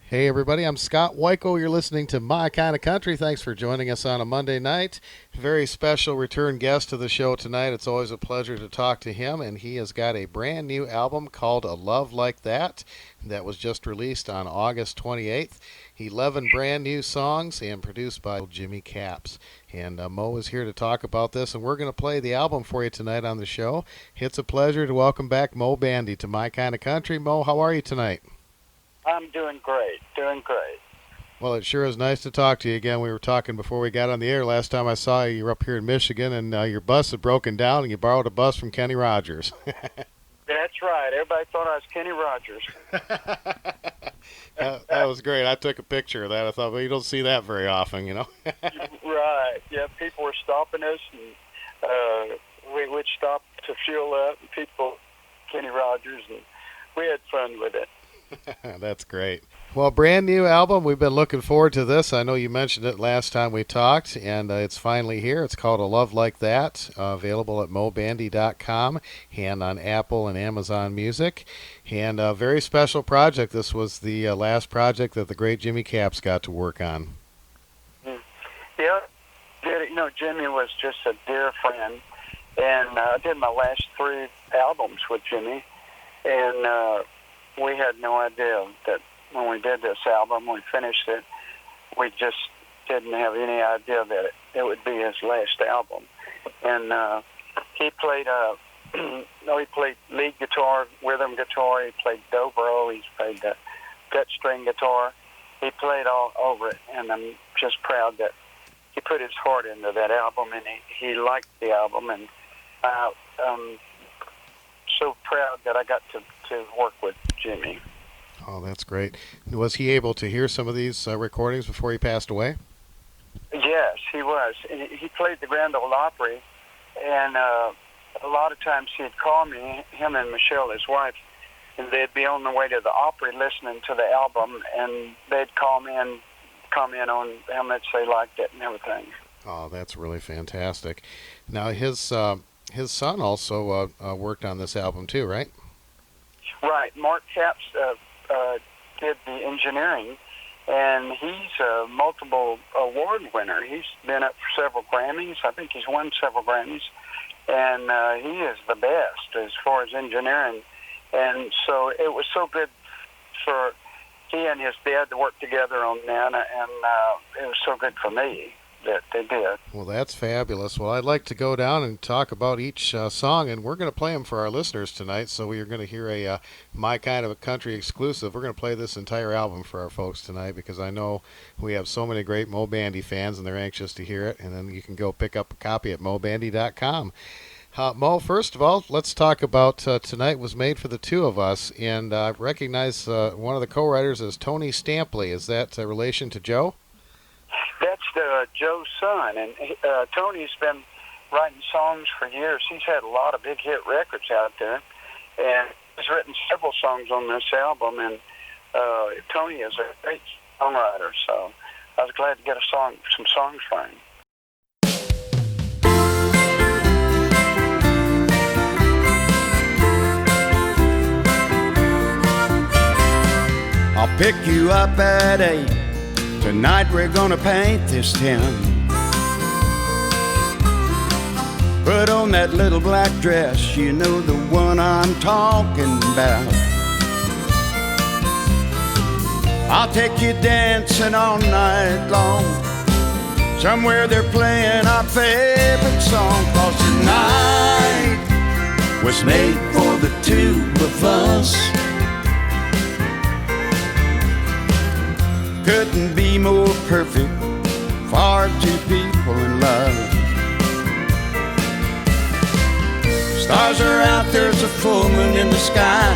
Hey everybody, I'm Scott Wikle. You're listening to My Kind of Country. Thanks for joining us on a Monday night. Very special return guest to the show tonight. It's always a pleasure to talk to him, and he has got a brand new album called A Love Like That was just released on August 28th. 11 brand new songs and produced by Jimmy Capps. And Moe is here to talk about this, and we're going to play the album for you tonight on the show. It's a pleasure to welcome back Moe Bandy to My Kind of Country. Moe, how are you tonight? I'm doing great, doing great. Well, it sure is nice to talk to you again. We were talking before we got on the air. Last time I saw you, you were up here in Michigan, and your bus had broken down, and you borrowed a bus from Kenny Rogers. That's right. Everybody thought I was Kenny Rogers. That was great. I took a picture of that. I thought, well, you don't see that very often, you know. Right. Yeah, people were stopping us, and we would stop to fuel up, and people, Kenny Rogers, and we had fun with it. That's great. Well, brand new album. We've been looking forward to this. I know you mentioned it last time we talked, and it's finally here. It's called A Love Like That, available at moebandy.com and on Apple and Amazon Music. And a very special project. This was the last project that the great Jimmy Capps got to work on. Yeah, Jimmy was just a dear friend, and I did my last 3 albums with Jimmy, and we had no idea that when we did this album, we finished it, we just didn't have any idea that it would be his last album. And he played he played lead guitar, rhythm guitar, he played dobro, he played gut string guitar. He played all over it, and I'm just proud that he put his heart into that album, and he liked the album, and I'm so proud that I got to work with Jimmy. Oh, that's great. Was he able to hear some of these recordings before he passed away? Yes, he was. He played the Grand Ole Opry, and a lot of times he'd call me, him and Michelle, his wife, and they'd be on the way to the Opry listening to the album, and they'd call me and comment on how much they liked it and everything. Oh, that's really fantastic. Now, his son also worked on this album too, right? Right. Mark Capps did the engineering, and he's a multiple award winner. He's been up for several Grammys. I think he's won several Grammys, and he is the best as far as engineering. And so it was so good for he and his dad to work together on that, and it was so good for me that they did. Well, that's fabulous. Well, I'd like to go down and talk about each song, and we're going to play them for our listeners tonight. So we are going to hear a My Kind of a Country exclusive. We're going to play this entire album for our folks tonight because I know we have so many great Moe Bandy fans, and they're anxious to hear it. And then you can go pick up a copy at moebandy.com. Moe, first of all, let's talk about Tonight Was Made for the Two of Us, and I recognize one of the co-writers as Tony Stampley. Is that a relation to Joe? That's Joe's son, and Tony's been writing songs for years. He's had a lot of big hit records out there, and he's written several songs on this album, and Tony is a great songwriter, so I was glad to get some songs for him. I'll pick you up at 8. Tonight we're gonna paint this town. Put on that little black dress, you know the one I'm talking about. I'll take you dancing all night long. Somewhere they're playing our favorite song. 'Cause tonight was made for the two of us. Couldn't be more perfect for two people in love. Stars are out, there's a full moon in the sky.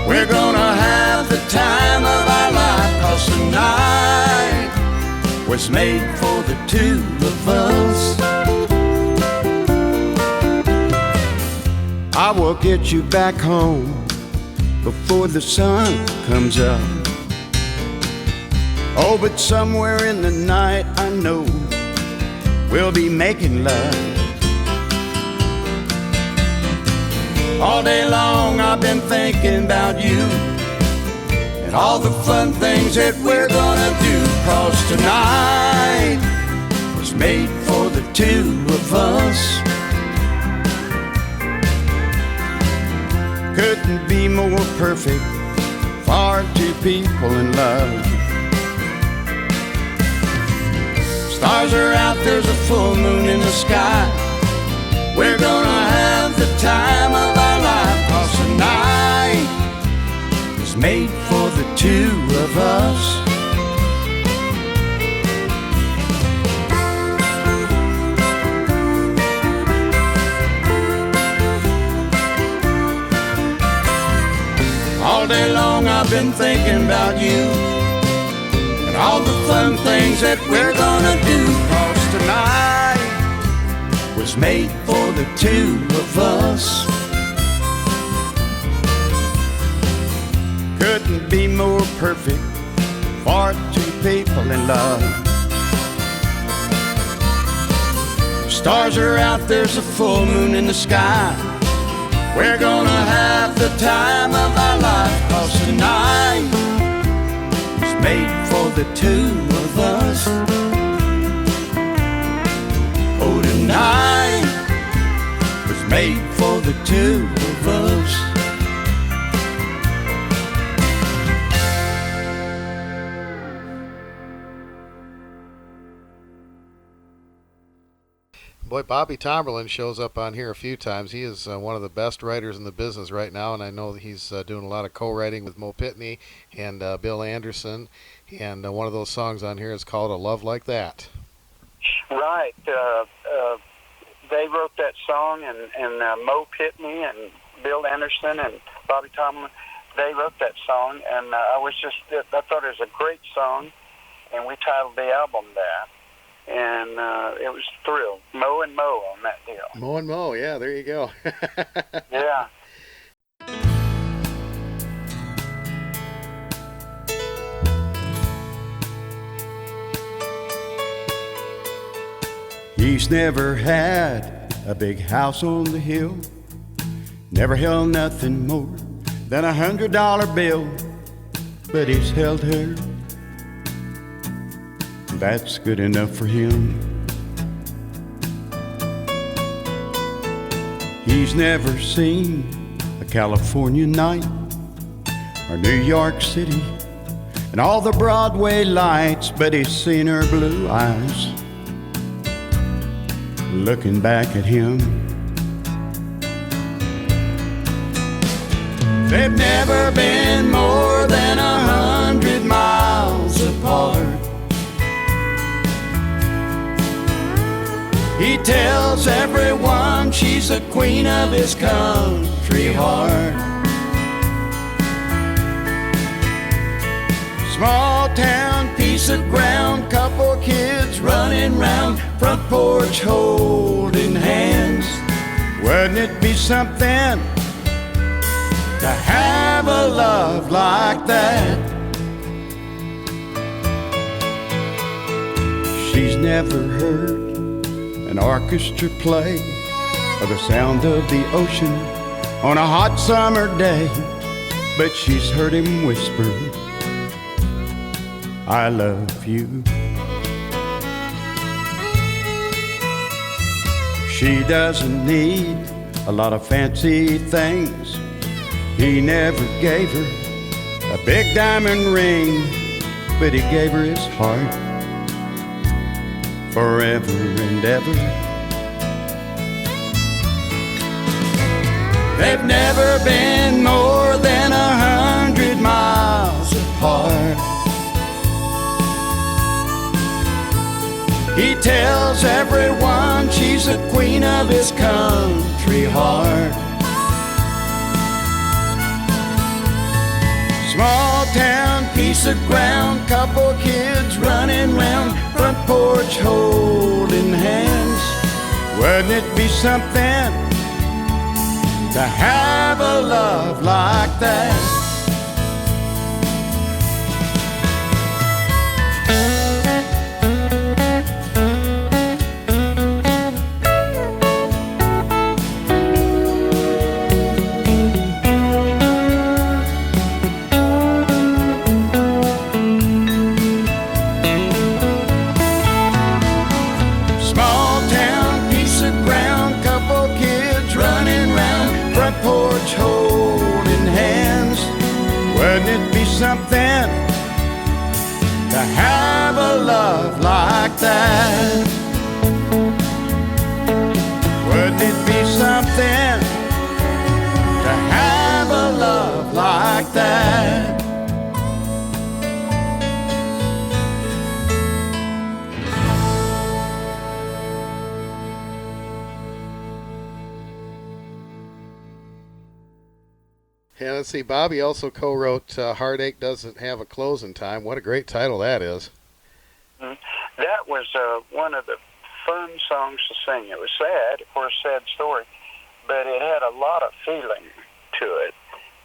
We're gonna have the time of our life. 'Cause tonight was made for the two of us. I will get you back home before the sun comes up. Oh, but somewhere in the night I know we'll be making love. All day long I've been thinking about you, and all the fun things that we're gonna do. 'Cause tonight was made for the two of us. Couldn't be more perfect for two people in love. Stars are out, there's a full moon in the sky. We're gonna have the time of our life. 'Cause tonight was made for the two of us. All day long I've been thinking about you and all the fun things that we're gonna do. 'Cause tonight was made for the two of us. Couldn't be more perfect for two people in love. Stars are out, there's a full moon in the sky. We're gonna have the time of our life. 'Cause tonight was made for the two of us. Oh, tonight was made for the two of us. Boy, Bobby Tomberlin shows up on here a few times. He is one of the best writers in the business right now, and I know that he's doing a lot of co-writing with Moe Pitney and Bill Anderson. And one of those songs on here is called "A Love Like That." Right. They wrote that song, and Moe Pitney and Bill Anderson and Bobby Tomlin, they wrote that song, and I thought it was a great song, and we titled the album that. And it was thrilled. Moe and Moe on that deal. Moe and Moe, yeah, there you go. Yeah. He's never had a big house on the hill, never held nothing more than $100 bill, but he's held her. That's good enough for him. He's never seen a California night or New York City and all the Broadway lights, but he's seen her blue eyes looking back at him. They've never been more than 100 miles apart. He tells everyone she's the queen of his country heart. Small town, piece of ground, couple kids running round, front porch holding hands. Wouldn't it be something to have a love like that? She's never heard an orchestra play or the sound of the ocean on a hot summer day, but she's heard him whisper, I love you. She doesn't need a lot of fancy things. He never gave her a big diamond ring, but he gave her his heart forever and ever. They've never been more than 100 miles apart. He tells everyone she's the queen of his country heart. Small town, piece of ground, couple kids running round, front porch holding hands. Wouldn't it be something to have a love like that? something to have a love like that? Wouldn't it be something to have a love like that? Yeah, let's see. Bobby also co-wrote "Heartache Doesn't Have a Closing Time." What a great title that is. Mm-hmm. That was one of the fun songs to sing. It was sad, of course, sad story, but it had a lot of feeling to it,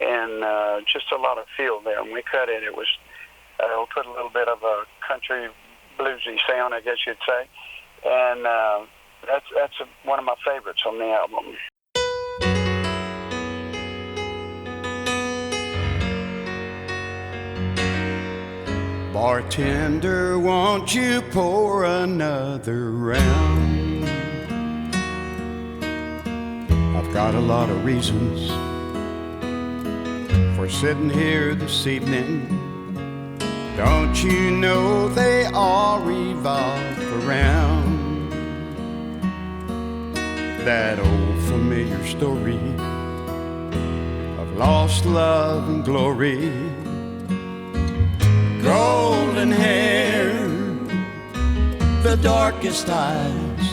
and just a lot of feel there. And we cut it. It was we put a little bit of a country bluesy sound, I guess you'd say, and that's one of my favorites on the album. Bartender, won't you pour another round? I've got a lot of reasons for sitting here this evening. Don't you know they all revolve around that old familiar story of lost love and glory? Golden hair, the darkest eyes.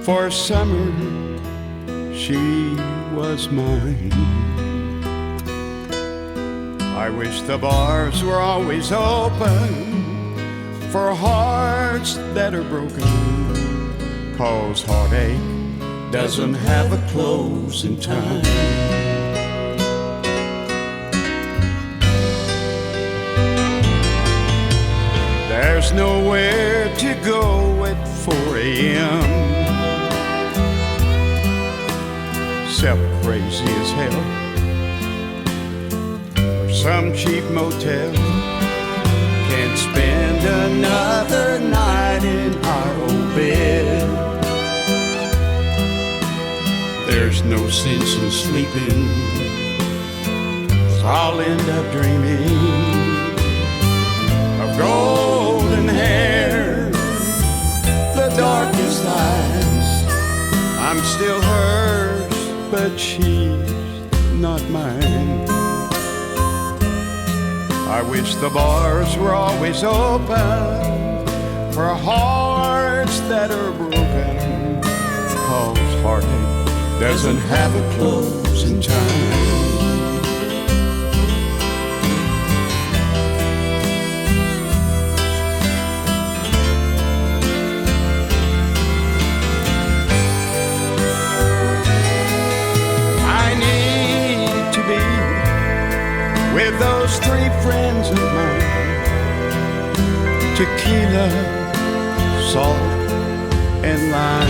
For summer, she was mine. I wish the bars were always open for hearts that are broken, 'cause heartache doesn't have a closing time. There's nowhere to go at 4 a.m. except crazy as hell, or some cheap motel. Can't spend another night in our old bed. There's no sense in sleeping, 'cause I'll end up dreaming of golden hair, the darkest eyes. I'm still hers, but she's not mine. I wish the bars were always open for hearts that are broken, 'cause heartache doesn't have a closing time. With those 3 friends of mine, tequila, salt, and lime.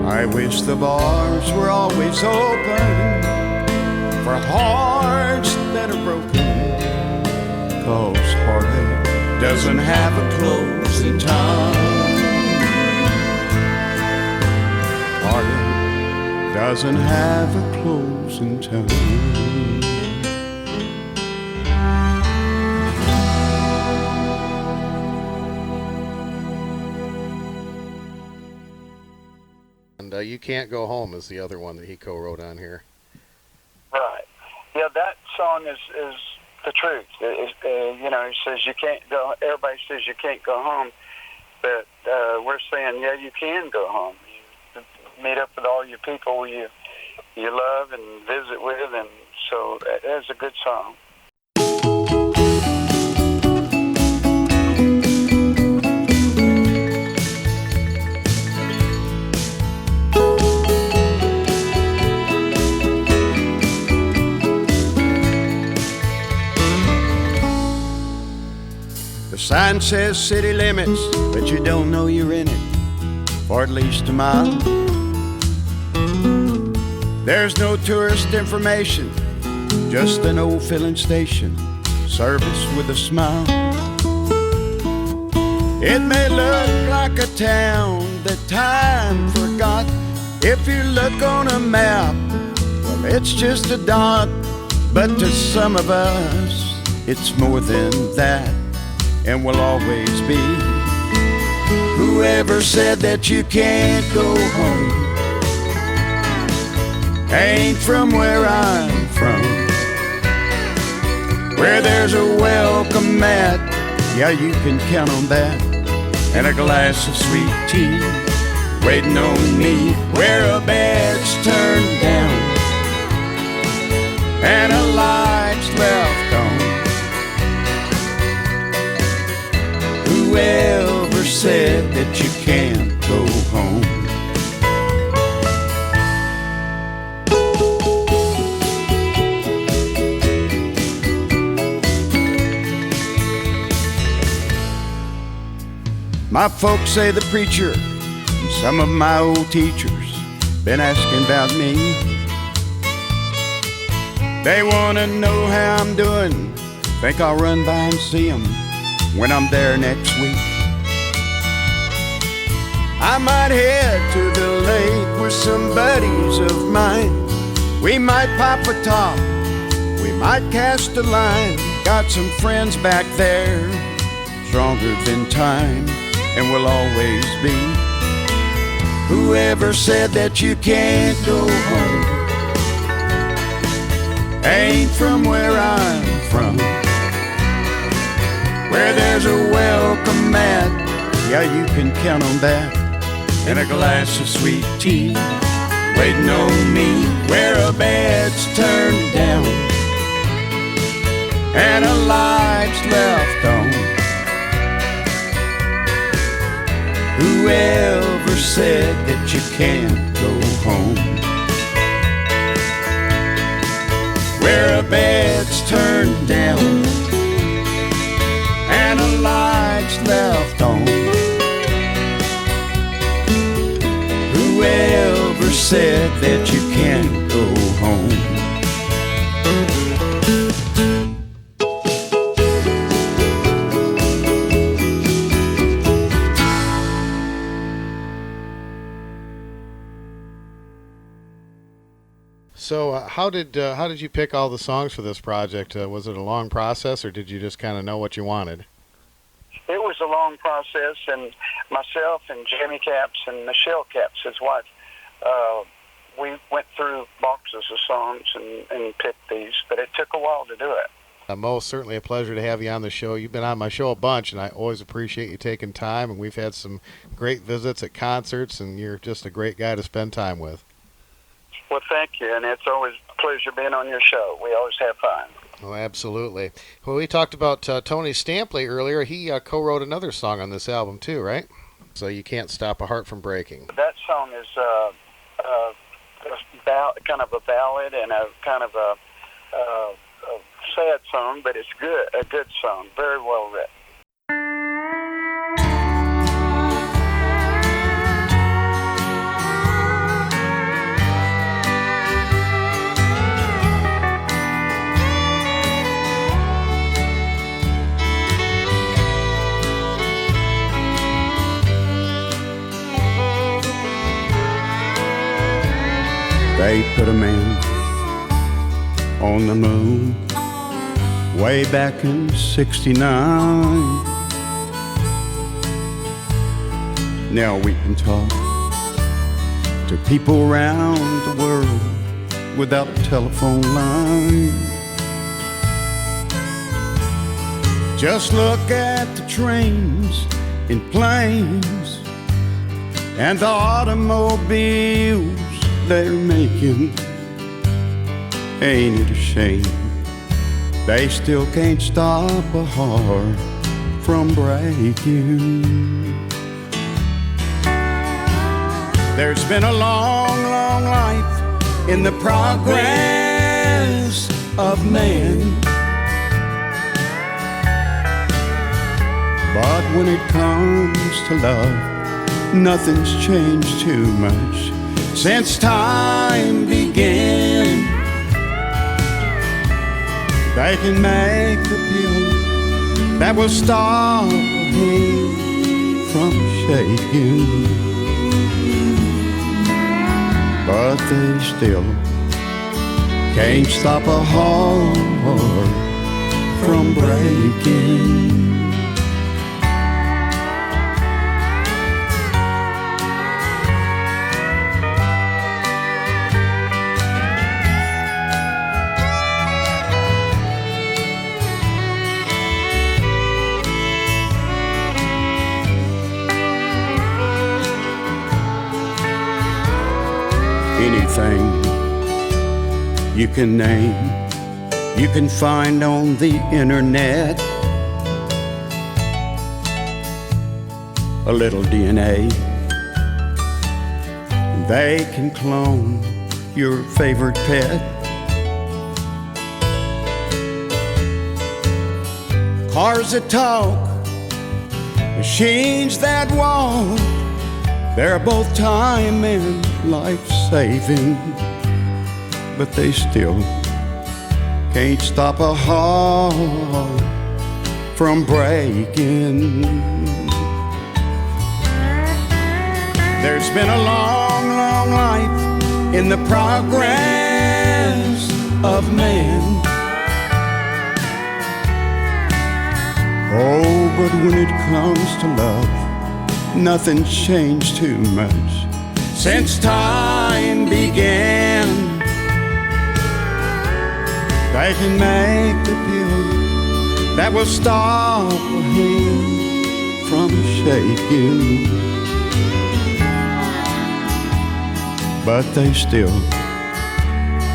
I wish the bars were always open for hearts that are broken, 'cause heartache doesn't have a closing time. Heartache doesn't have a closing time. And "You Can't Go Home" is the other one that he co-wrote on here. Right. Yeah, that song is the truth. You know, he says you can't go. Everybody says you can't go home, but we're saying, yeah, you can go home. You meet up with all your people you love and visit with, and so that's a good song. The sign says city limits, but you don't know you're in it for at least a mile. There's no tourist information, just an old filling station, service with a smile. It may look like a town that time forgot. If you look on a map, well, it's just a dot But to some of us, it's more than that, and will always be. Whoever said that you can't go home ain't from where I'm from, where there's a welcome mat, yeah, you can count on that, and a glass of sweet tea waiting on me, where a bed's turned down and a light's left on. Whoever said that you can't go home? My folks say the preacher and some of my old teachers been asking about me. They wanna know how I'm doing, think I'll run by and see them when I'm there next week. I might head to the lake with some buddies of mine. We might pop a top, we might cast a line. Got some friends back there, stronger than time, and will always be. Whoever said that you can't go home ain't from where I'm from, where there's a welcome mat, yeah, you can count on that, and a glass of sweet tea waiting on me, where a bed's turned down and a light's left on. Whoever said that you can't go home, where a bed's turned down and a light's left on. Whoever said that you can't go home? So how did you pick all the songs for this project? Was it a long process, or did you just kind of know what you wanted? It was a long process, and myself and Jamie Caps and Michelle Caps, his wife, we went through boxes of songs and picked these, but it took a while to do it. Mo, certainly a pleasure to have you on the show. You've been on my show a bunch, and I always appreciate you taking time, and we've had some great visits at concerts, and you're just a great guy to spend time with. Well, thank you, and it's always a pleasure being on your show. We always have fun. Oh, absolutely. Well, we talked about Tony Stampley earlier. He co-wrote another song on this album too, right? So You Can't Stop a Heart from Breaking. That song is kind of a ballad and a kind of a sad song, but it's a good song, very well written. They put a man on the moon way back in '69. Now we can talk to people around the world without a telephone line. Just look at the trains and planes and the automobiles they're making. Ain't it a shame they still can't stop a heart from breaking? There's been a long, long life in the progress of man, but when it comes to love, nothing's changed too much since time began. They can make the pill that will stop a hand from shaking, but they still can't stop a heart from breaking. Anything you can name, you can find on the internet. A little DNA, they can clone your favorite pet. Cars that talk, machines that walk, they're both time and life-saving, but they still can't stop a heart from breaking. There's been a long, long life in the progress of man. Oh, but when it comes to love, nothing's changed too much since time began. They can make the pill that will stop a hand from shaking, but they still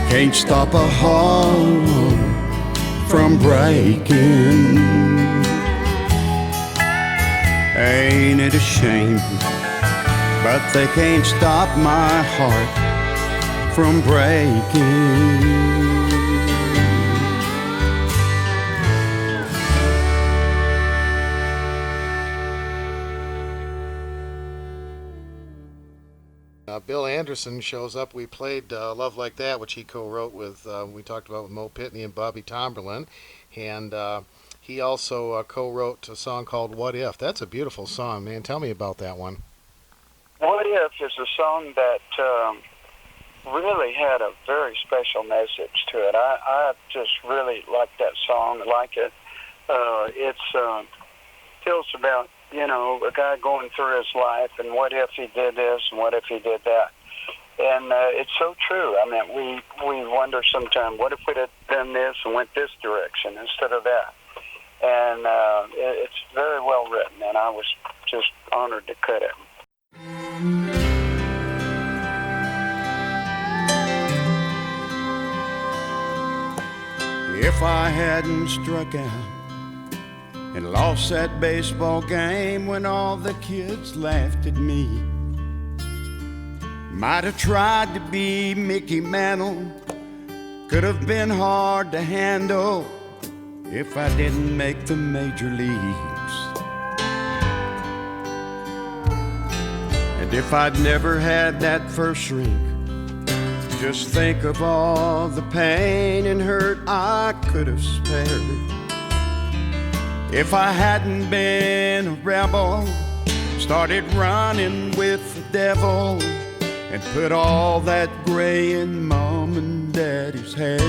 can't stop a heart from breaking. Ain't it a shame? But they can't stop my heart from breaking. Bill Anderson shows up. We played Love Like That, which he co-wrote with, we talked about with Mo Pitney and Bobby Tomberlin. And he also co-wrote a song called What If. That's a beautiful song, man. Tell me about that one. What If is a song that really had a very special message to it. I just really like that song. I like it. It's tells about, you know, a guy going through his life and what if he did this and what if he did that. And it's so true. I mean, we wonder sometimes, what if we'd have done this and went this direction instead of that? And it's very well written, and I was just honored to cut it. If I hadn't struck out and lost that baseball game when all the kids laughed at me, might have tried to be Mickey Mantle, could have been hard to handle if I didn't make the major leagues. And if I'd never had that first ring, just think of all the pain and hurt I could have spared. If I hadn't been a rebel, started running with the devil, and put all that gray in Mom and Daddy's hair.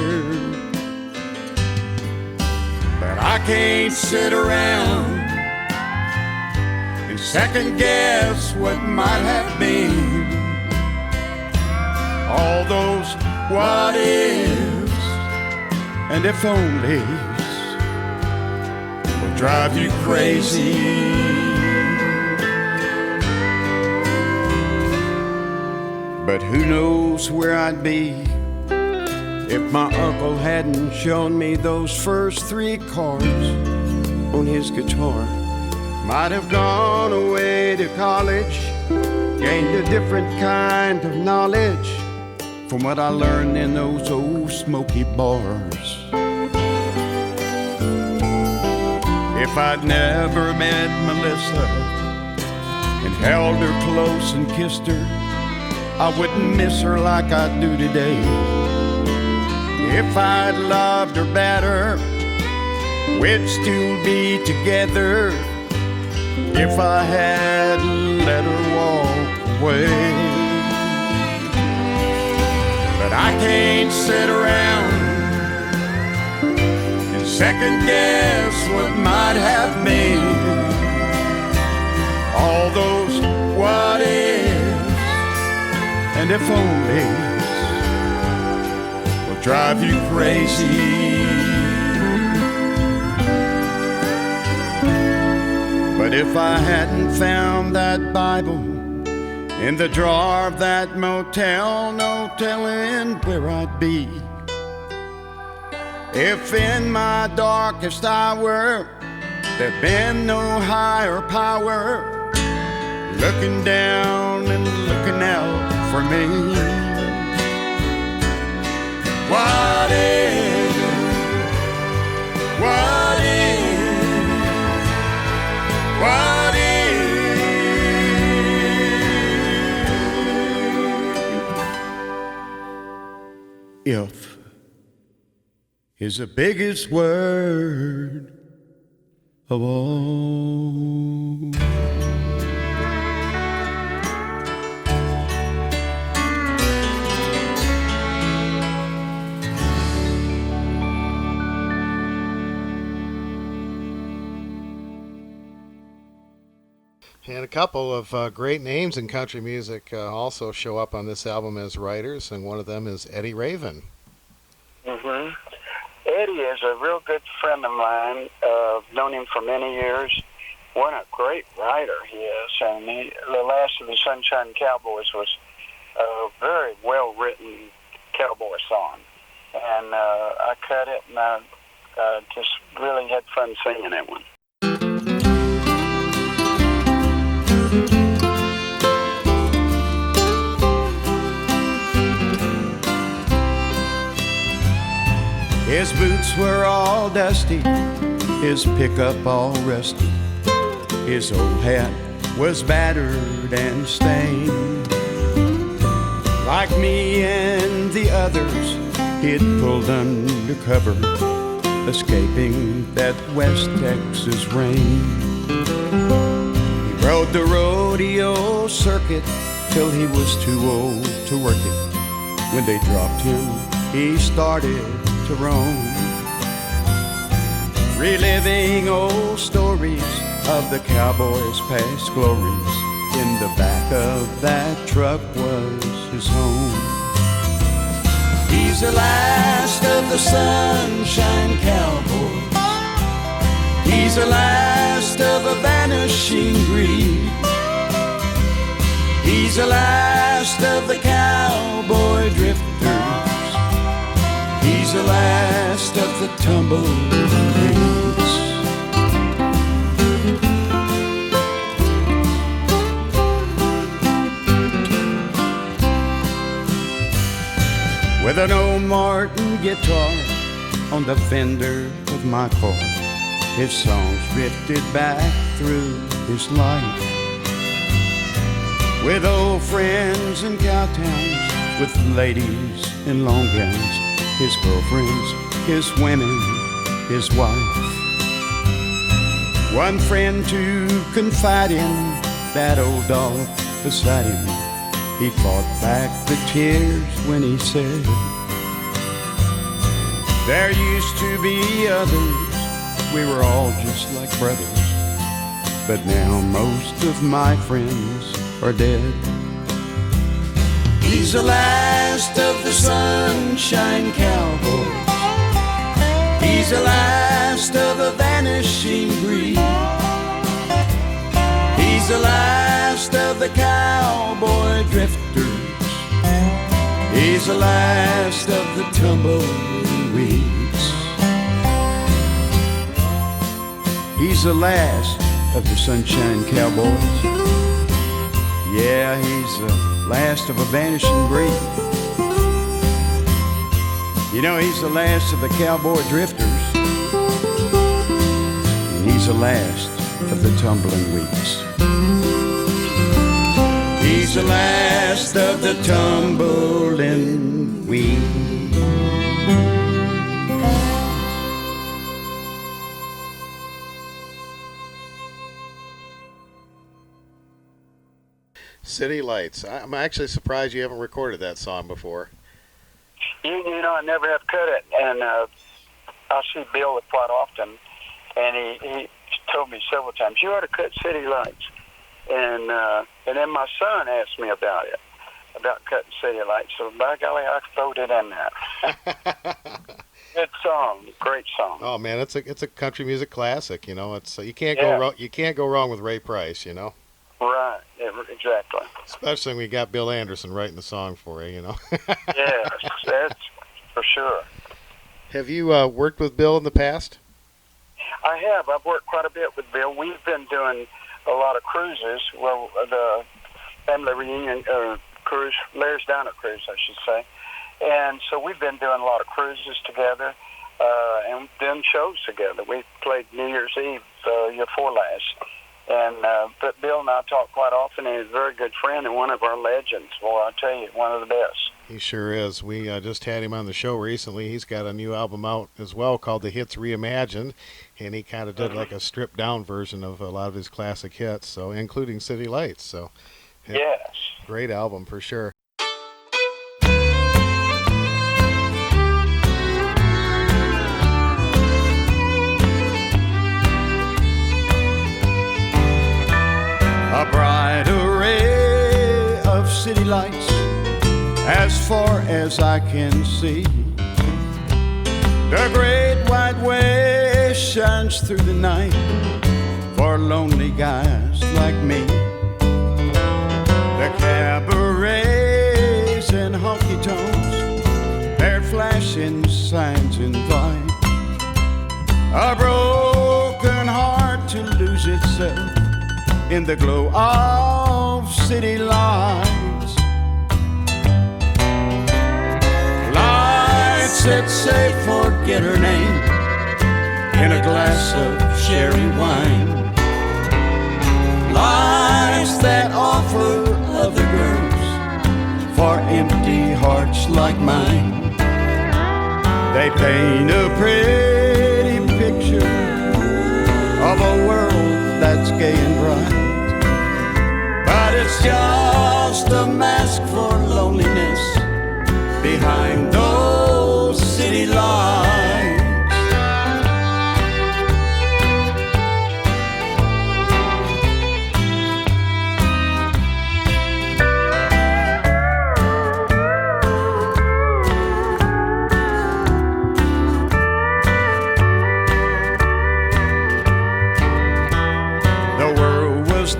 But I can't sit around and second guess what might have been. All those what ifs and if onlys will drive you crazy. But who knows where I'd be if my uncle hadn't shown me those first 3 chords on his guitar. Might have gone away to college, gained a different kind of knowledge from what I learned in those old smoky bars. If I'd never met Melissa and held her close and kissed her, I wouldn't miss her like I do today. If I'd loved her better, we'd still be together. If I had let her walk away. But I can't sit around and second guess what might have been. All those what ifs and if onlys will drive you crazy. But if I hadn't found that Bible in the drawer of that motel, no telling where I'd be. If in my darkest hour there'd been no higher power looking down and looking out for me. What if, what if, what if is the biggest word of all. And a couple of great names in country music also show up on this album as writers, and one of them is Eddie Raven. Mm-hmm. Eddie is a real good friend of mine. I've known him for many years. What a great writer he is. And The Last of the Sunshine Cowboys was a very well-written cowboy song. And I cut it, and I just really had fun singing that one. His boots were all dusty, his pickup all rusty, his old hat was battered and stained. Like me and the others, he'd pulled undercover, escaping that West Texas rain. He rode the rodeo circuit till he was too old to work it. When they dropped him, he started to roam, reliving old stories of the Cowboys' past glories. In the back of that truck was his home. He's the last of the Sunshine Cowboys. He's the last of a vanishing breed. He's the last of the cowboy drifters. He's the last of the tumbleweeds. With an old Martin guitar on the fender of my car, his songs drifted back through his life. With old friends in cowtowns, with ladies in long gowns, his girlfriends, his women, his wife. One friend to confide in, that old dog beside him. He fought back the tears when he said, there used to be others, we were all just like brothers. But now most of my friends are dead. He's the last of the Sunshine Cowboys. He's the last of a vanishing breed. He's the last of the cowboy drifters. He's the last of the tumbleweeds. He's the last of the Sunshine Cowboys. Yeah, he's the last of a vanishing breed. You know, he's the last of the cowboy drifters. And he's the last of the tumbling weeds. He's the last of the tumbling weeds. City Lights. I'm actually surprised you haven't recorded that song before. You know, I never have cut it, and I see Bill quite often, and he told me several times, you ought to cut City Lights. And then my son asked me about it, about cutting City Lights. So by golly, I throwed it in there. Good song, great song. Oh man, it's a country music classic. You know, it's you can't go wrong with Ray Price. You know. Right, exactly. Especially when we got Bill Anderson writing the song for you. You know. Yes, that's for sure. Have you worked with Bill in the past? I have. I've worked quite a bit with Bill. We've been doing a lot of cruises. Well, the family reunion cruise, Larry's Diner cruise, I should say. And so we've been doing a lot of cruises together and done shows together. We played New Year's Eve year before last. And but Bill and I talk quite often, and he's a very good friend and one of our legends. Boy, I tell you, one of the best. He sure is. We just had him on the show recently. He's got a new album out as well called The Hits Reimagined, and he kind of did like a stripped-down version of a lot of his classic hits, so including City Lights. So, yes, great album for sure. A bright array of city lights as far as I can see. The great white way shines through the night for lonely guys like me. The cabarets and honky-tonks, they're flashing signs invite a broken heart to lose itself in the glow of city lights. Lights that say forget her name in a glass of sherry wine. Lights that offer other girls for empty hearts like mine. They paint a pretty picture of a world that's gay and bright, but it's just a mask for loneliness behind those city lights.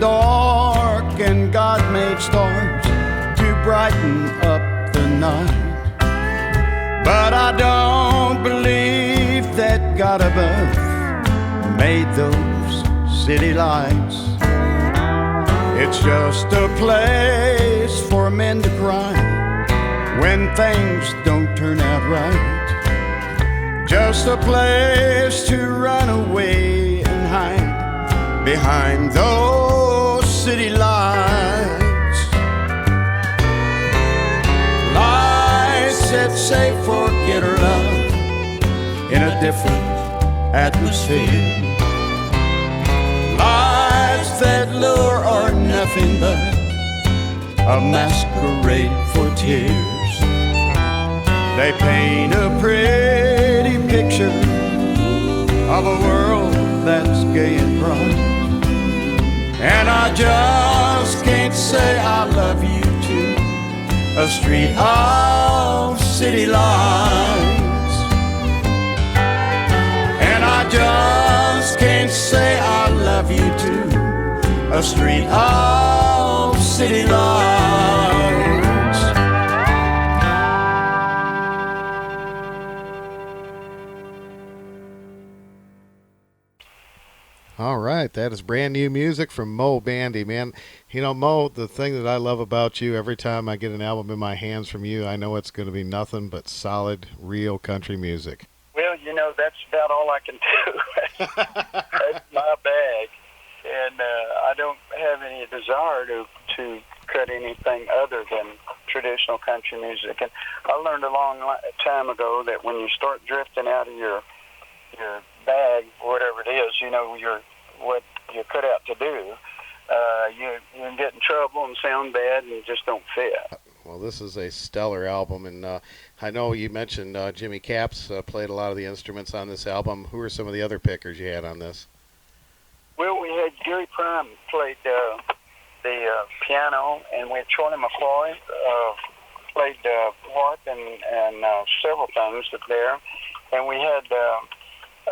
Dark and God made stars to brighten up the night, but I don't believe that God above made those city lights. It's just a place for men to cry when things don't turn out right, just a place to run away and hide behind those city lights. Lights that say forget her love in a different atmosphere. Lights that lure are nothing but a masquerade for tears. They paint a pretty picture of a world that's gay and bright, and I just can't say I love you to a street of city lights. And I just can't say I love you to a street of city lights. All right, that is brand new music from Moe Bandy, man. You know, Mo, the thing that I love about you, every time I get an album in my hands from you, I know it's going to be nothing but solid, real country music. Well, you know, that's about all I can do. That's my bag. And I don't have any desire to cut anything other than traditional country music. And I learned a long time ago that when you start drifting out of your bag, whatever it is, you know, what you're cut out to do, you can get in trouble and sound bad and just don't fit. Well, this is a stellar album, and I know you mentioned Jimmy Capps played a lot of the instruments on this album. Who are some of the other pickers you had on this? Well, we had Gary Prime played the piano, and we had Charlie McCoy played harp and several things there. And we had,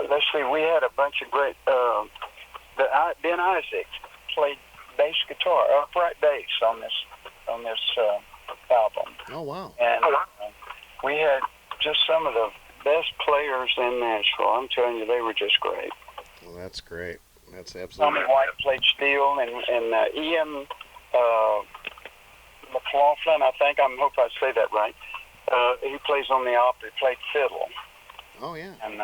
let's see, we had a bunch of great, Ben Isaac played bass guitar, upright bass on this album. Oh, wow. And we had just some of the best players in Nashville. I'm telling you, they were just great. Well, that's great. That's absolutely. Tommy White played steel, and Ian McLaughlin, I think. I hope I say that right. He plays on the opera. He played fiddle. Oh, yeah. And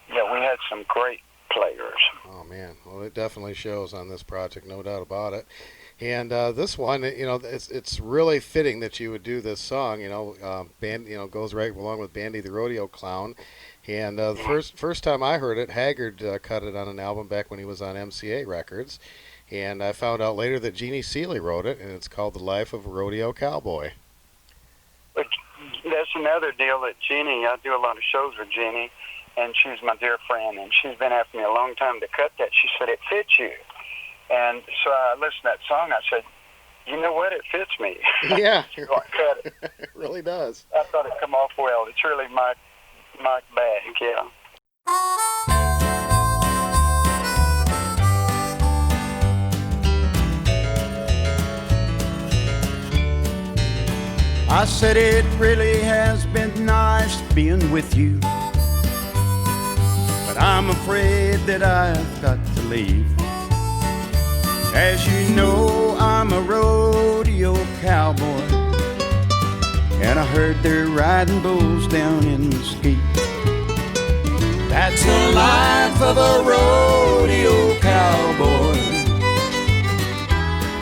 yeah, we had some great players. Oh, man. Well, it definitely shows on this project, no doubt about it. And this one, it's really fitting that you would do this song. Goes right along with Bandy the Rodeo Clown. And the first time I heard it, Haggard cut it on an album back when he was on MCA Records. And I found out later that Jeannie Seeley wrote it, and it's called The Life of a Rodeo Cowboy. But that's another deal that Jeannie, I do a lot of shows with Jeannie, and she's my dear friend, and she's been after me a long time to cut that. She said, it fits you. And so I listened to that song. I said, you know what? It fits me. Yeah. So I cut it. It really does. I thought it'd come off well. It's really my bag, yeah. I said it really has been nice being with you, but I'm afraid that I've got to leave. As you know, I'm a rodeo cowboy, and I heard they're riding bulls down in Mesquite. That's the life of a rodeo cowboy,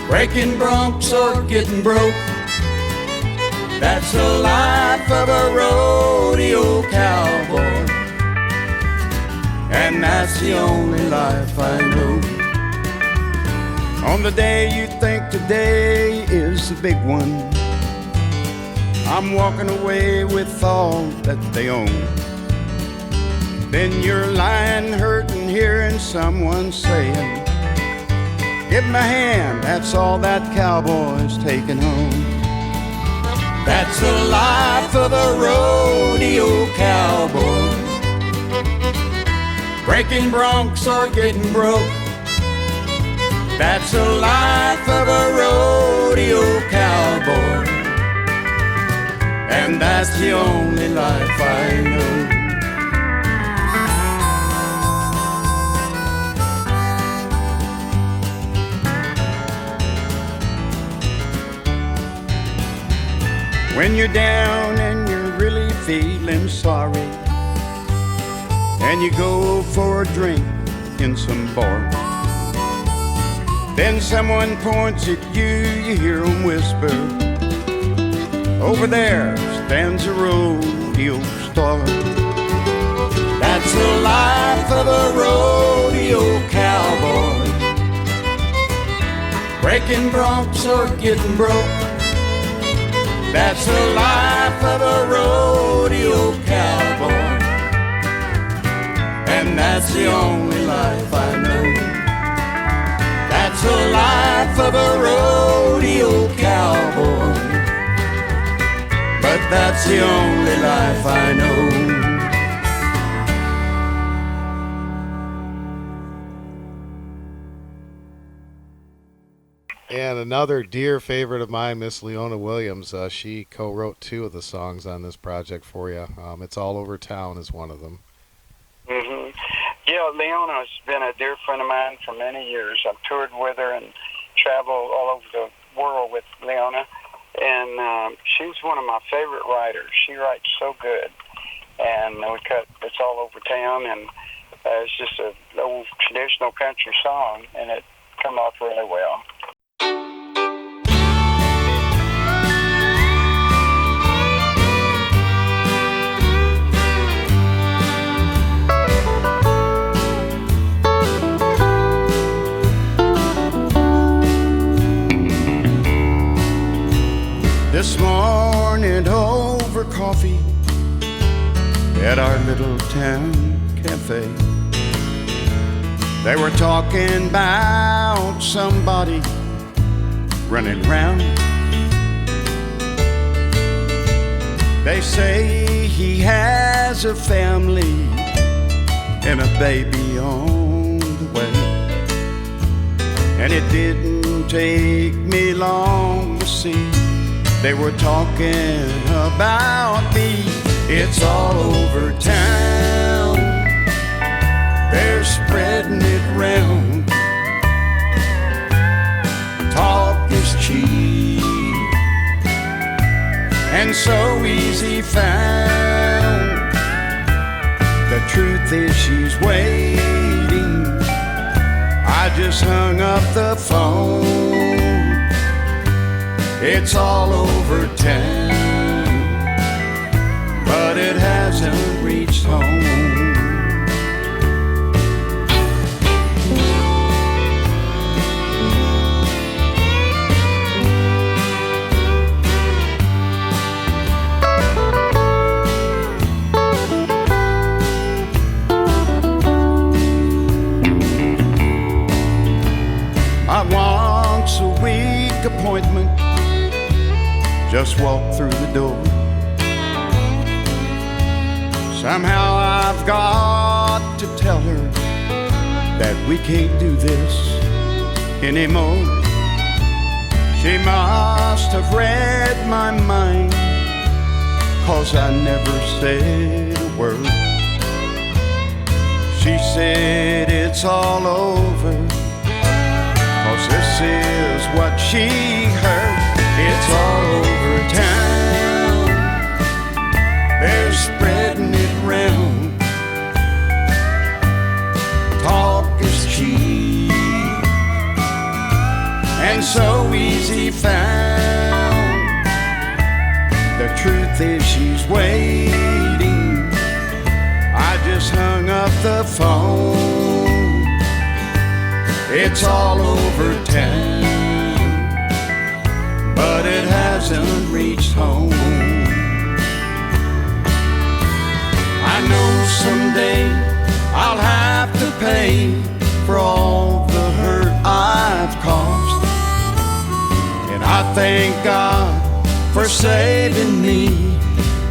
breaking broncs or getting broke. That's the life of a rodeo cowboy, and that's the only life I know. On the day you think today is the big one, I'm walking away with all that they own. Then you're lying hurting, hearing someone saying, give me a hand, that's all that cowboy's taking home. That's the life of a rodeo cowboy, breaking broncs or getting broke. That's the life of a rodeo cowboy, and that's the only life I know. When you're down and you're really feeling sorry, and you go for a drink in some bar, then someone points at you, you hear them whisper, over there stands a rodeo star. That's the life of a rodeo cowboy, breaking broncs or getting broke. That's the life of a rodeo cowboy, and that's the only life I know. That's the life of a rodeo cowboy, but that's the only life I know. And another dear favorite of mine, Miss Leona Williams, she co-wrote 2 of the songs on this project for you. It's All Over Town is one of them. Mm-hmm. Yeah, Leona has been a dear friend of mine for many years. I've toured with her and traveled all over the world with Leona, and she's one of my favorite writers. She writes so good, and we cut It's All Over Town, and it's just an old traditional country song, and it come off really well. This coffee at our little town cafe. They were talking about somebody running round. They say he has a family and a baby on the way. And it didn't take me long to see they were talking about me. It's all over town, they're spreading it round. Talk is cheap and so easy found. The truth is she's waiting. I just hung up the phone. It's all over town, but it hasn't reached home. A once-a-week appointment, just walk through the door. Somehow I've got to tell her that we can't do this anymore. She must have read my mind, 'cause I never said a word. She said it's all over, 'cause this is what she heard. It's all over town, they're spreading it round. Talk is cheap and so easy found. The truth is she's waiting. I just hung up the phone. It's all over town, but it hasn't reached home. I know someday I'll have to pay for all the hurt I've caused, and I thank God for saving me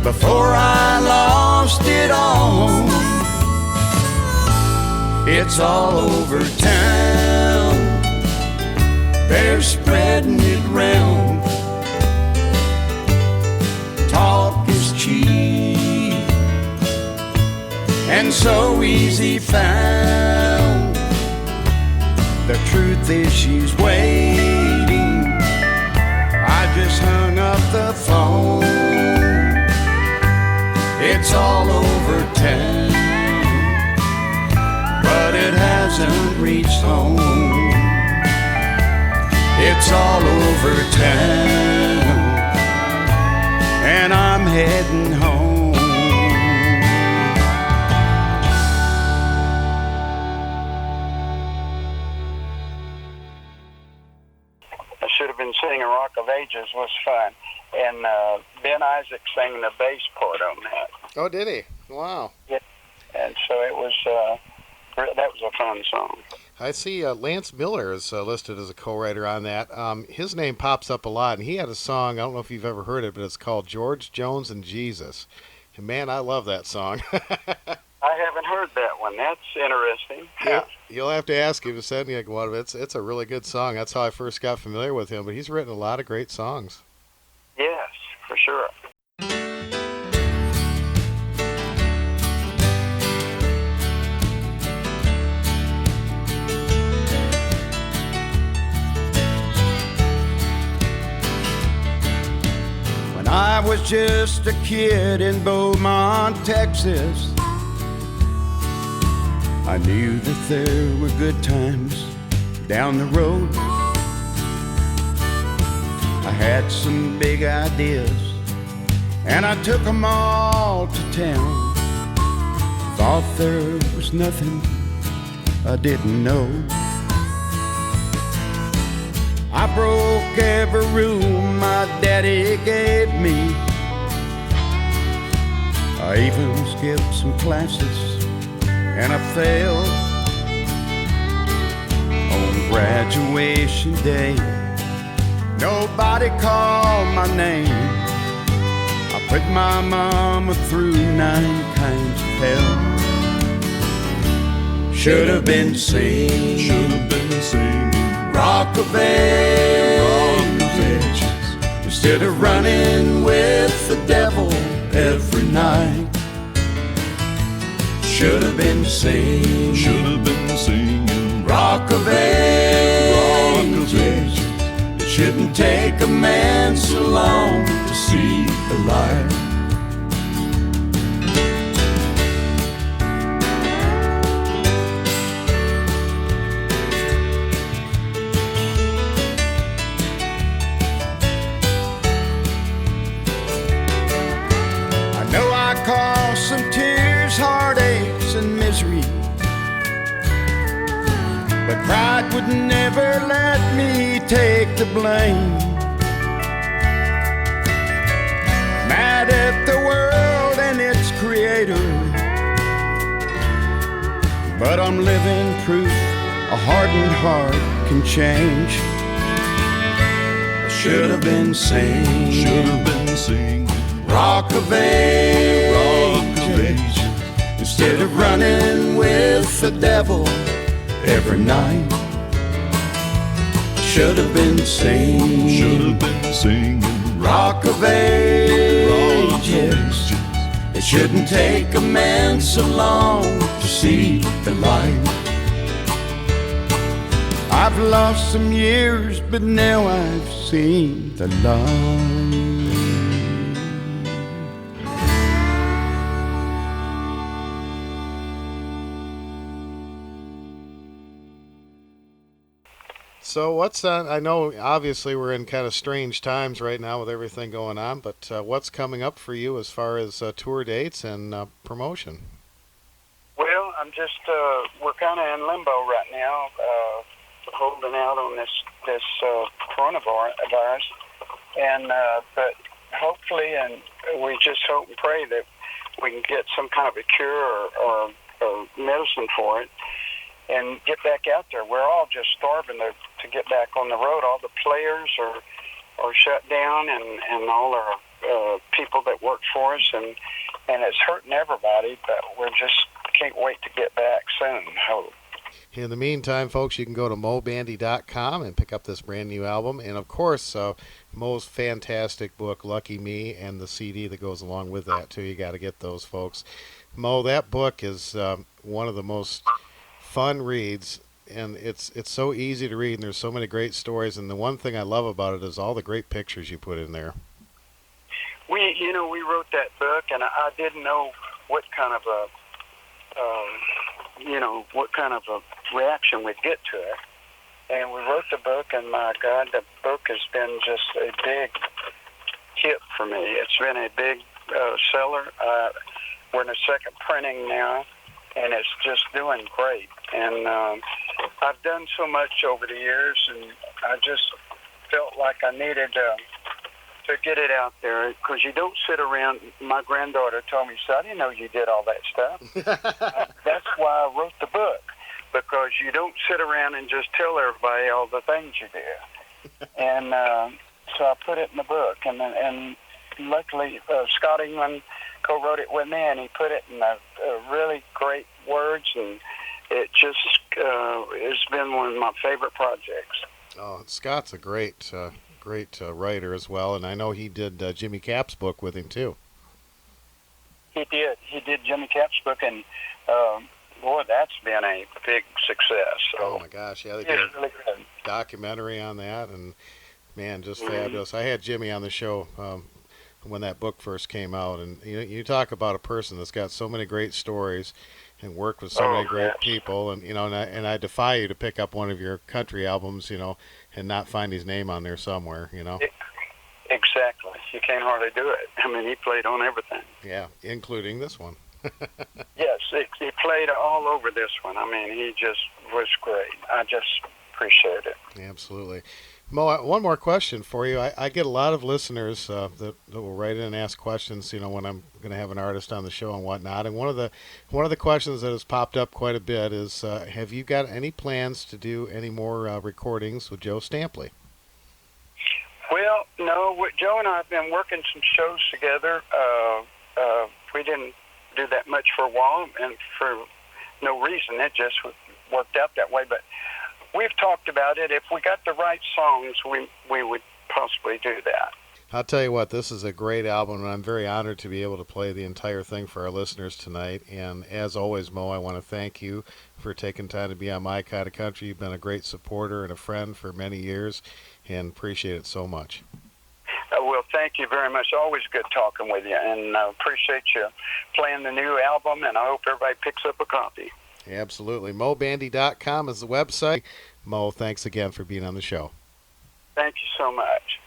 before I lost it all. It's all over town, they're spreading it round. Talk is cheap and so easy found. The truth is she's waiting. I just hung up the phone. It's all over town, but it hasn't reached home. It's all over town, and I'm heading home. I should have been singing Rock of Ages. Was fun. And Ben Isaac sang the bass part on that. Oh, did he? Wow. Yeah. And so it was, that was a fun song. I see Lance Miller is listed as a co-writer on that. His name pops up a lot, and he had a song, I don't know if you've ever heard it, but it's called George Jones and Jesus. And man, I love that song. I haven't heard that one. That's interesting. Yeah, you'll have to ask him to send me one of it. It's a really good song. That's how I first got familiar with him, but he's written a lot of great songs. Yes, for sure. When I was just a kid in Beaumont, Texas, I knew that there were good times down the road. I had some big ideas, and I took them all to town. Thought there was nothing I didn't know. I broke every room my daddy gave me, I even skipped some classes and I failed on graduation day. Nobody called my name. I put my mama through 9 kinds of hell. Should have been singing Rock of Ages instead of running with the devil every night. Should have been singing Rock of Ages. It shouldn't take a man so long to see the light. Caused some tears, heartaches, and misery, but pride would never let me take the blame. Mad at the world and its creator, but I'm living proof a hardened heart can change. I should have been singing Rock of Ages instead of running with the devil every night. Should have been singing Rock of Ages. It shouldn't take a man so long to see the light. I've lost some years, but now I've seen the light. So what's on? I know obviously we're in kind of strange times right now with everything going on, but what's coming up for you as far as tour dates and promotion? Well, I'm just we're kind of in limbo right now, holding out on this coronavirus, and but hopefully, and we just hope and pray that we can get some kind of a cure or medicine for it, and get back out there. We're all just starving to get back on the road. All the players are shut down, and all our people that work for us, and it's hurting everybody, but we just can't wait to get back soon. Hope. In the meantime, folks, you can go to moebandy.com and pick up this brand new album. And, of course, Moe's fantastic book, Lucky Me, and the CD that goes along with that, too. You got to get those, folks. Moe, that book is one of the most fun reads, and it's so easy to read, and there's so many great stories. And the one thing I love about it is all the great pictures you put in there. We wrote that book, and I didn't know what kind of a reaction we'd get to it. And we wrote the book, and my God, the book has been just a big hit for me. It's been a big seller. We're in a second printing now, and it's just doing great. And I've done so much over the years, and I just felt like I needed to get it out there, because you don't sit around. My granddaughter told me, "So I didn't know you did all that stuff." That's why I wrote the book, because you don't sit around and just tell everybody all the things you do. And so I put it in the book, and luckily Scott Wikle co-wrote it with me, and he put it in really great words, and it just has been one of my favorite projects. Oh, Scott's a great writer as well, and I know he did Jimmy Cap's book with him too. He did Jimmy Cap's book, and boy, that's been a big success. So, oh my gosh, yeah, they did really good. Documentary on that, and man, just fabulous. I had Jimmy on the show when that book first came out, and you talk about a person that's got so many great stories and worked with so many great people, and and I defy you to pick up one of your country albums, and not find his name on there somewhere, Exactly. You can't hardly do it. I mean, he played on everything. Yeah, including this one. Yes, he played all over this one. I mean, he just was great. I just appreciate it. Absolutely. Mo, one more question for you. I get a lot of listeners that will write in and ask questions, when I'm going to have an artist on the show and whatnot. And one of the questions that has popped up quite a bit is, have you got any plans to do any more recordings with Joe Stampley? Well, no. Joe and I have been working some shows together. We didn't do that much for a while, and for no reason. It just worked out that way. But we've talked about it. If we got the right songs, we would possibly do that. I'll tell you what, this is a great album, and I'm very honored to be able to play the entire thing for our listeners tonight. And as always, Mo, I want to thank you for taking time to be on My Kind of Country. You've been a great supporter and a friend for many years, and appreciate it so much. Well, thank you very much. Always good talking with you, and I appreciate you playing the new album, and I hope everybody picks up a copy. Absolutely. MoeBandy.com is the website. Mo, thanks again for being on the show. Thank you so much.